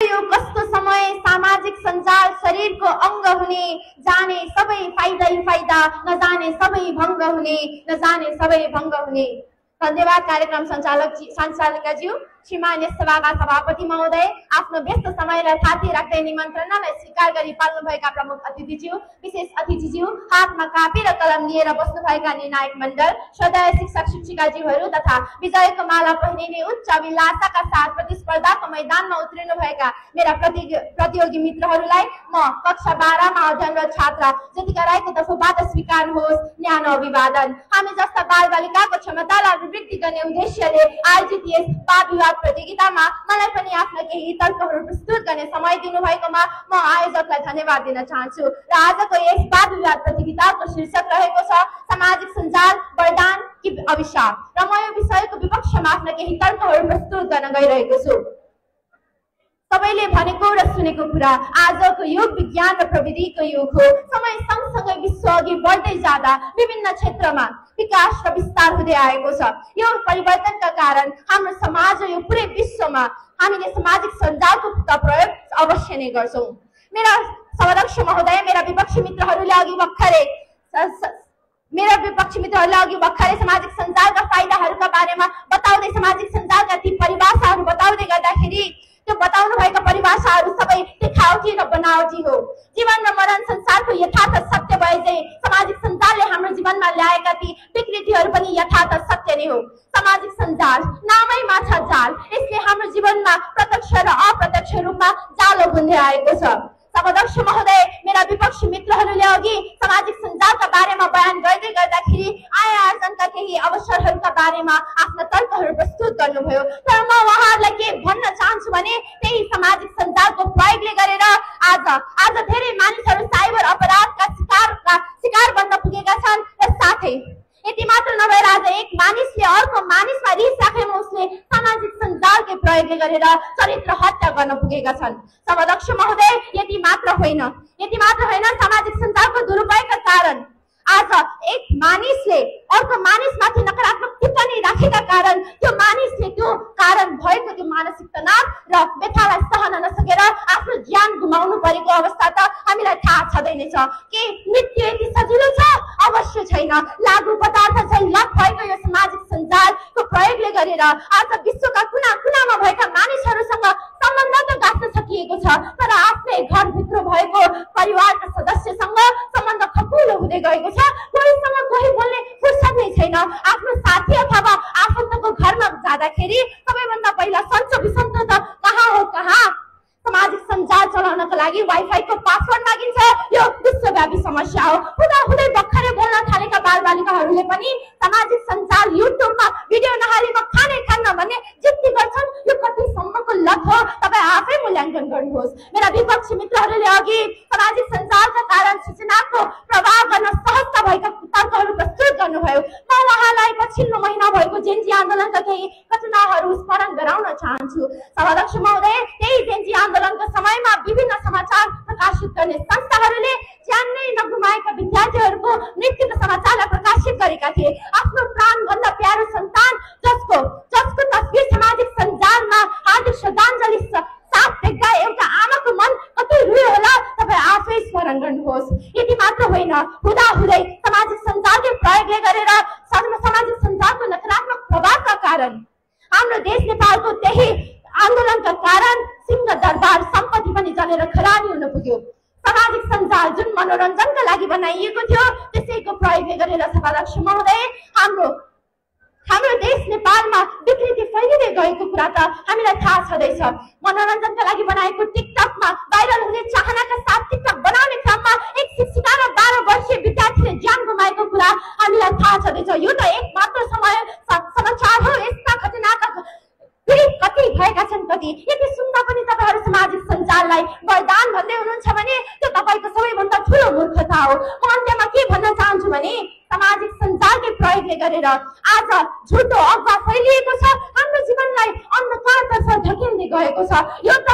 यो कस्तो समय, सामाजिक सञ्जाल शरीरको अङ्ग हुने, जाने सबै फाइदै फाइदा, नजाने सबै भङ्ग हुने, नजाने सबै भङ्ग हुने। धन्यवाद कार्यक्रम सञ्चालकज्यू, श्रीमान यस सभाका सभापति महोदय, आफ्नो व्यस्त समयलाई थाती राख्दै निमन्त्रणालाई स्वीकार गरी पाल्नुभएका प्रमुख अतिथिज्यू, विशेष अतिथिज्यू, हातमा कापी र कलम लिएर बस्नुभएका निर्णायक मण्डल, श्रद्धेय शिक्षक शिक्षिकाज्यूहरू तथा विजयको माला पहिरिने उच्च अभिलाषाका साथ प्रतिस्पर्धाको मैदानमा उत्रिनुभएका मेरा प्रतियोगी मित्रहरूलाई म कक्षा 12 मा अध्ययनरत छात्रा ज्योतिका राईको तर्फबाट स्वीकार होस् न्यानो अभिवादन। हामी जस्ता बालबालिकाको क्षमतालाई अभिव्यक्ति गर्ने उद्देश्यले आयोजित यस वाद विवाद प्रतियोगितामा मलाई पनि आफ्ना केही तर्कहरू प्रस्तुत गर्ने समय दिनुभएकोमा म आयोजकलाई धन्यवाद दिन चाहन्छु। र आजको यस वाद विवाद प्रतियोगिताको शीर्षक रहेको छ सामाजिक सञ्जाल वरदान कि अभिशाप, र म यो विषयको विपक्षमा आफ्ना केही तर्कहरू प्रस्तुत गर्न गइरहेको छु। सबैले भनेको र सुनेको कुरा, आजको युग विज्ञान र प्रविधिको युग हो। समय सँगसँगै विश्व अघि बढ्दै जाँदा विभिन्न क्षेत्रमा विकास र विस्तार हुँदै आएको छ। यो परिवर्तनका कारण हाम्रो समाज र यो पुरै विश्वमा हामीले सामाजिक सञ्जालको प्रयोग अवश्य नै गर्छौँ। मेरा सभाध्यक्ष महोदय, मेरा विपक्षी मित्रहरूले अघि भर्खरै सामाजिक सञ्जालका फाइदाहरूका बारेमा बताउँदै सामाजिक सञ्जालका ती परिभाषाहरू बताउँदै गर्दाखेरि त्यो बताउनु भएका परिभाषाहरू सबै देखावटी र बनावटी हो। जीवन र मरण संसारको यथार्थ सत्य भए चाहिँ सामाजिक सञ्जालले हाम्रो जीवनमा ल्याएका ती विकृतिहरू पनि यथार्थ सत्य नै हो। सामाजिक सञ्जाल नामै माछा जाल, यसले हाम्रो जीवनमा प्रत्यक्ष र अप्रत्यक्ष रूपमा जालो बुन्दै आएको छ। सभाध्यक्ष महोदय, मेरा विपक्षी मित्रहरूले अघि सामाजिक सञ्जालका बारेमा बयान गर्दै गर्दाखेरि आय आर्जनका केही अवसरहरूका बारेमा आफ्ना तर्कहरू प्रस्तुत गर्नुभयो। तर म उहाँहरूलाई के भन्न चाहन्छु भने त्यही सामाजिक सञ्जालको प्रयोगले गरेर आज धेरै मानिसहरू साइबर अपराधका शिकार बन्न पुगेका छन्। र साथै यति मात्र नभएर आज एक मानिसले अर्को मानिसमा रिस राखेमा उसले सामाजिक सञ्जालकै प्रयोगले गरेर चरित्र हत्या गर्न पुगेका छन्। सभाध्यक्ष महोदय, यति मात्र होइन, सामाजिक सञ्जालको दुरुपयोगका कारण आज एक मानिसले अर्को मानिसमाथि नकारात्मक टिप्पणी राखेका कारण त्यो मानिसले त्यो कारण भएको त्यो मानसिक तनाव र व्यथालाई सहन नसकेर आफ्नो ज्यान गुमाउनु परेको अवस्था त हामीलाई थाहा छँदैछ। के मृत्यु यति सजिलो छ? अवश्य छैन। लागु पदार्थ चाहिँ लत भएको यो सामाजिक सञ्जालको प्रयोगले गरेर आज विश्वका कुना कुनामा भएका मानिसहरूसँग सम्बन्ध त गाँच्न सकिएको छ, तर आफ्नै घरभित्र भएको परिवारका सदस्यसँग सम्बन्ध खकुलो हुँदै गएको छ। कोहीसँग कोही बोल्ने फुर्सद नै छैन। आफ्नो साथी अथवा आफन्तको घरमा जाँदाखेरि सबैभन्दा पहिला सन्चो बिसन्चो त कहाँ सामाजिक सञ्जाल चलाउनको लागि वाइफाईको पासवर्ड मागिन्छ। यो विश्वव्यापी समस्या हो। हुँदै भर्खरै बोल्न थालेका बालबालिकाहरूले पनि सामाजिक सञ्जाल युट्युबमा भिडियो नहालीमा खान्न भन्ने जिद्दी गर्छन्। यो कतिसम्मको लत हो, तपाईँ आफै मूल्याङ्कन गर्नुहोस्। मेरा विपक्षी मित्रहरूले अघि सामाजिक सञ्जालका कारण सूचनाको प्रवाह गर्न सहजता भएका तर्कहरू प्रस्तुत गर्नुभयो। म उहाँलाई पछिल्लो महिना भएको जेन्जी आन्दोलनका केही घटनाहरू स्मरण गराउन चाहन्छु। सभाध्यक्ष महोदय, त्यही जेन्जी आन्दोलनको समयमा विभिन्न समाचार प्रकाशित गर्ने संस्थाहरूले ज्यान नै नगुमाएका विद्यार्थीहरूको मृत्युको समाचारलाई प्रकाशित गरेका थिए। आफ्नो प्राणभन्दा प्यारो सन्तान जसको तस्बिर सामाजिक सञ्जालमा हार्दिक श्रद्धाञ्जली साथ देख्दा एउटा आमाको मन कति रुयो होला, तपाईँ आफै स्मरण गर्नुहोस्। यति मात्र होइन, हुँदै सामाजिक सञ्जालको प्रयोगले गरेर सामाजिक सञ्जालको नकारात्मक प्रभावका कारण हाम्रो देश नेपालको त्यही आन्दोलनका कारण सिंह दरबार सम्पत्ति पनि जलेर खरानी हुन पुग्यो। सामाजिक सञ्जाल जुन मनोरञ्जनका लागि बनाइएको थियो त्यसैको प्रयोगले गरेर सभाध्यक्ष महोदय हाम्रो देश नेपालमा विकृति फैलिँदै गएको कुरा त हामीलाई थाहा छँदैछ। मनोरञ्जनका लागि बनाएको टिकटकमा भाइरल हुने चाहनाका साथ टिकटक बनाउने क्रममा एक शिक्षिका र 12 वर्षीय विद्यार्थीले ज्यान गुमाएको कुरा हामीलाई थाहा छँदैछ। यो त एक मात्र समाचार हो। यस्ता घटनाका पीडित कति भएका छन्, कति। यति सुन्दा पनि तपाईँहरू सामाजिक सञ्जाललाई वरदान भन्दै हुनुहुन्छ भने त्यो तपाईँको सबैभन्दा ठुलो मूर्खता हो। म अन्त्यमा के भन्न चाहन्छु भने सामाजिक सञ्जालकै प्रयोगले गरेर आज झुटो अफवाह फैलिएको छ, हाम्रो जीवनलाई अन्धकारतर्फ धकेल्दै गएको छ। यो त